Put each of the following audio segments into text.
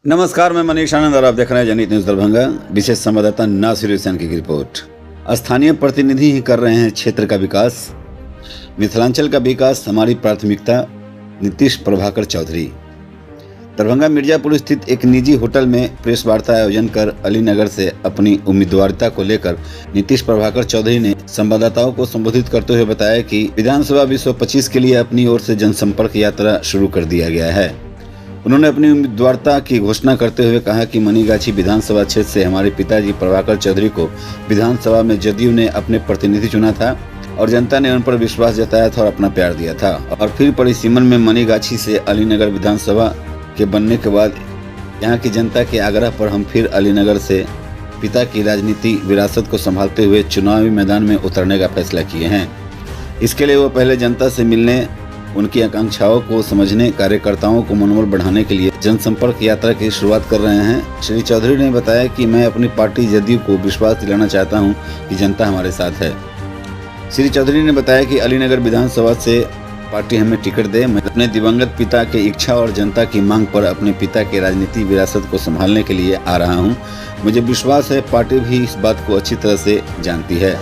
नमस्कार, मैं मनीष आनंद और आप देख रहे हैं जनहित न्यूज दरभंगा। विशेष संवाददाता नासिर हुसैन की रिपोर्ट। स्थानीय प्रतिनिधि ही कर रहे हैं क्षेत्र का विकास। मिथिलांचल का विकास हमारी प्राथमिकता। नीतीश प्रभाकर चौधरी। दरभंगा मिर्जापुर स्थित एक निजी होटल में प्रेस वार्ता आयोजन कर अलीनगर से अपनी उम्मीदवारिता को लेकर नीतीश प्रभाकर चौधरी ने संवाददाताओं को संबोधित करते हुए बताया कि विधानसभा 2025 के लिए अपनी ओर से जनसंपर्क यात्रा शुरू कर दिया गया है। उन्होंने अपनी उम्मीदवारिता की घोषणा करते हुए कहा कि मनीगाछी विधानसभा क्षेत्र से हमारे पिताजी प्रभाकर चौधरी को विधानसभा में जदयू ने अपने प्रतिनिधि चुना था और जनता ने उन पर विश्वास जताया था और अपना प्यार दिया था। और फिर परिसीमन में मनीगाछी से अलीनगर विधानसभा के बनने के बाद यहाँ की जनता के आग्रह पर हम फिर अलीनगर से पिता की राजनीति विरासत को संभालते हुए चुनावी मैदान में उतरने का फैसला किए हैं। इसके लिए वो पहले जनता से मिलने, उनकी आकांक्षाओं को समझने, कार्यकर्ताओं को मनोबल बढ़ाने के लिए जनसंपर्क यात्रा की शुरुआत कर रहे हैं। श्री चौधरी ने बताया कि मैं अपनी पार्टी जदयू को विश्वास दिलाना चाहता हूं कि जनता हमारे साथ है। श्री चौधरी ने बताया कि अलीनगर विधानसभा से पार्टी हमें टिकट दे। मैं अपने दिवंगत पिता की इच्छा और जनता की मांग पर अपने पिता की राजनीति विरासत को संभालने के लिए आ रहा हूँ। मुझे विश्वास है पार्टी भी इस बात को अच्छी तरह से जानती है।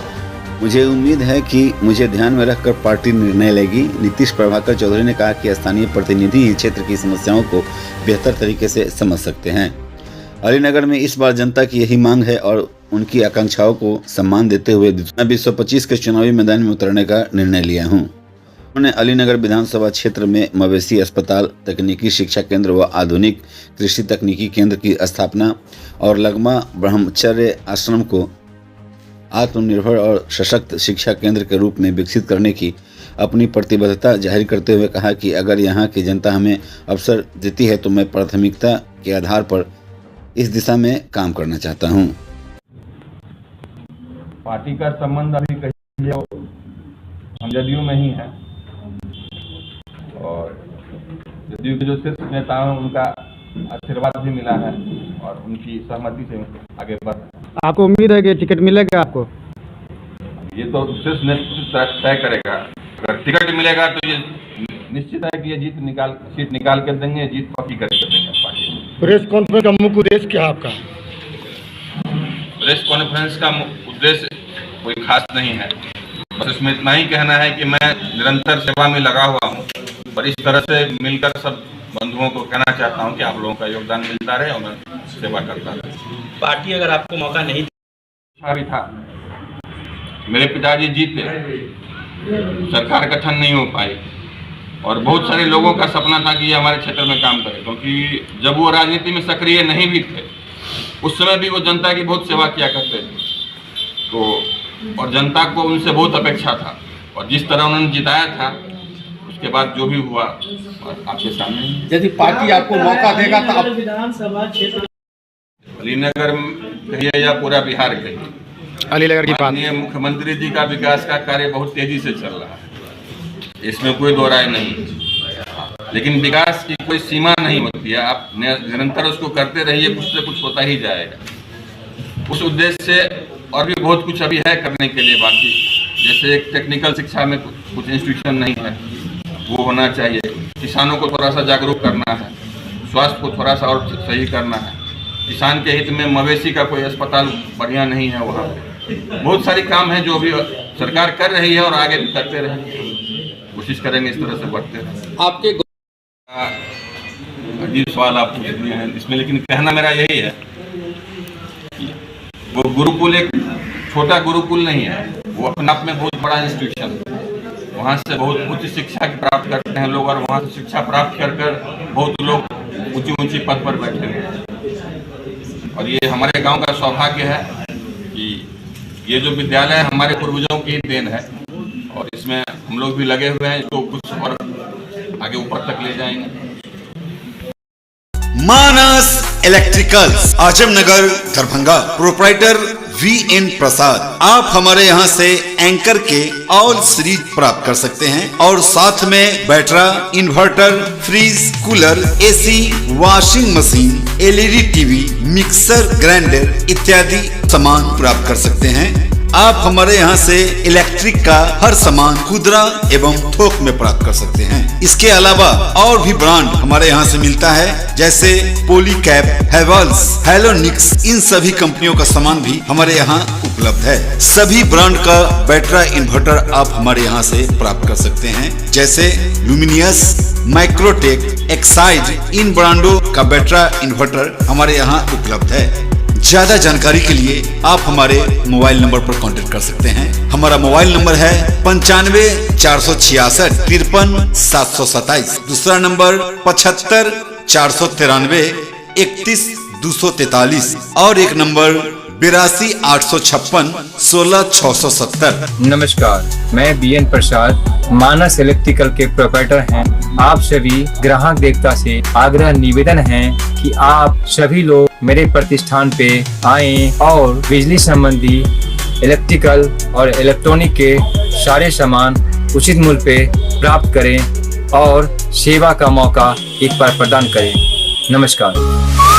मुझे उम्मीद है कि मुझे ध्यान में रखकर पार्टी निर्णय लेगी। नीतीश प्रभाकर चौधरी ने कहा कि स्थानीय प्रतिनिधि ही क्षेत्र की समस्याओं को बेहतर तरीके से समझ सकते हैं। अलीनगर में इस बार जनता की यही मांग है और उनकी आकांक्षाओं को सम्मान देते हुए 2025 के चुनावी मैदान में उतरने का निर्णय लिया हूँ। उन्होंने अलीनगर विधानसभा क्षेत्र में मवेशी अस्पताल, तकनीकी शिक्षा केंद्र व आधुनिक कृषि तकनीकी केंद्र की स्थापना और लगमा ब्रह्मचर्य आश्रम को आत्मनिर्भर और सशक्त शिक्षा केंद्र के रूप में विकसित करने की अपनी प्रतिबद्धता जाहिर करते हुए कहा कि अगर यहाँ की जनता हमें अवसर देती है तो मैं प्राथमिकता के आधार पर इस दिशा में काम करना चाहता हूँ। पार्टी का संबंध अभी कहिए हम जदयू में ही है और जदयू के जो शीर्ष नेता हैं उनका आशीर्वाद भी मिला है और उनकी सहमति से आगे बढ़ रहे हैं। आपको उम्मीद है कि टिकट मिलेगा आपको? ये तो शीर्ष नेतृत्व तय करेगा। अगर टिकट मिलेगा तो ये निश्चित है कि ये सीट निकाल के देंगे, जीत पक्की करके देंगे पार्टी। प्रेस कॉन्फ्रेंस का मुख्य उद्देश्य क्या आपका? प्रेस कॉन्फ्रेंस का उद्देश्य कोई खास नहीं है, बस इसमें इतना ही कहना है कि मैं निरंतर सेवा में लगा हुआ हूँ और इस तरह से मिलकर सब बंधुओं को कहना चाहता हूं कि आप लोगों का योगदान मिलता रहे और मैं सेवा करता रहे। पार्टी अगर आपको मौका नहीं भी था, मेरे पिताजी जीते, सरकार गठन नहीं हो पाई और बहुत सारे लोगों का सपना था कि ये हमारे क्षेत्र में काम करे, क्योंकि जब वो राजनीति में सक्रिय नहीं भी थे उस समय भी वो जनता की बहुत सेवा किया करते थे तो और जनता को उनसे बहुत अपेक्षा था और जिस तरह उन्होंने जिताया था उसके बाद जो भी हुआ आपके सामने। यदि पार्टी आपको मौका देगा तो आप विधानसभा क्षेत्र अलीनगर कहिए या पूरा बिहार कहिए, अलीनगर की बात, माननीय मुख्यमंत्री जी का विकास का कार्य बहुत तेजी से चल रहा है, इसमें कोई दो राय नहीं। लेकिन विकास की कोई सीमा नहीं होती है, आप निरंतर उसको करते रहिए, कुछ से कुछ होता ही जाएगा। उस उद्देश्य से और भी बहुत कुछ अभी है करने के लिए बाकी, जैसे एक टेक्निकल शिक्षा में कुछ इंस्टीट्यूशन नहीं है, वो होना चाहिए। किसानों को थोड़ा सा जागरूक करना है, स्वास्थ्य को थोड़ा सा और सही करना है, किसान के हित में मवेशी का कोई अस्पताल बढ़िया नहीं है, वहाँ बहुत सारी काम है जो अभी सरकार कर रही है और आगे भी करते रहेंगे, कोशिश करेंगे इस तरह से बढ़ते रहें। आपके अजीब सवाल आप पूछ रहे हैं इसमें, लेकिन कहना मेरा यही है कि वो गुरुकुल एक छोटा गुरुकुल नहीं है, वो अपने आप में बहुत बड़ा इंस्टीट्यूशन है। वहाँ से बहुत उच्च शिक्षा प्राप्त करते हैं लोग और वहाँ से शिक्षा प्राप्त कर बहुत लोग ऊंची पद पर बैठे हुए हैं और ये हमारे गांव का सौभाग्य है कि ये जो विद्यालय हमारे पूर्वजों की देन है और इसमें हम लोग भी लगे हुए हैं, इसको कुछ और आगे ऊपर तक ले जाएंगे। Manas electricals, Azamnagar, Darbhanga. Proprietor VN Prasad. आप हमारे यहाँ से एंकर के ऑल सीरीज प्राप्त कर सकते हैं और साथ में battery, inverter, fridge, cooler, AC, washing machine, LED TV, mixer, grinder इत्यादि सामान प्राप्त कर सकते हैं। आप हमारे यहाँ से इलेक्ट्रिक का हर सामान खुदरा एवं थोक में प्राप्त कर सकते हैं। इसके अलावा और भी ब्रांड हमारे यहाँ से मिलता है, जैसे पोलीकैप, हेवल्स, हेलोनिक्स, इन सभी कंपनियों का सामान भी हमारे यहाँ उपलब्ध है। सभी ब्रांड का बैटरा इन्वर्टर आप हमारे यहाँ से प्राप्त कर सकते हैं, जैसे लुमिनियस, माइक्रोटेक, एक्साइड, इन ब्रांडों का बैटरा इन्वर्टर हमारे यहाँ उपलब्ध है। ज्यादा जानकारी के लिए आप हमारे मोबाइल नंबर पर कांटेक्ट कर सकते हैं। हमारा मोबाइल नंबर है 95 466 53 727। दूसरा नंबर 75 493 31 243 और एक नंबर 82 856 16 670। नमस्कार, मैं बीएन प्रसाद, मानस इलेक्ट्रिकल के प्रोप्राइटर हैं। आप सभी ग्राहक देवता से आग्रह निवेदन है कि आप सभी लोग मेरे प्रतिष्ठान पे आएं और बिजली संबंधी इलेक्ट्रिकल और इलेक्ट्रॉनिक के सारे सामान उचित मूल्य पे प्राप्त करें और सेवा का मौका एक बार प्रदान करें। नमस्कार।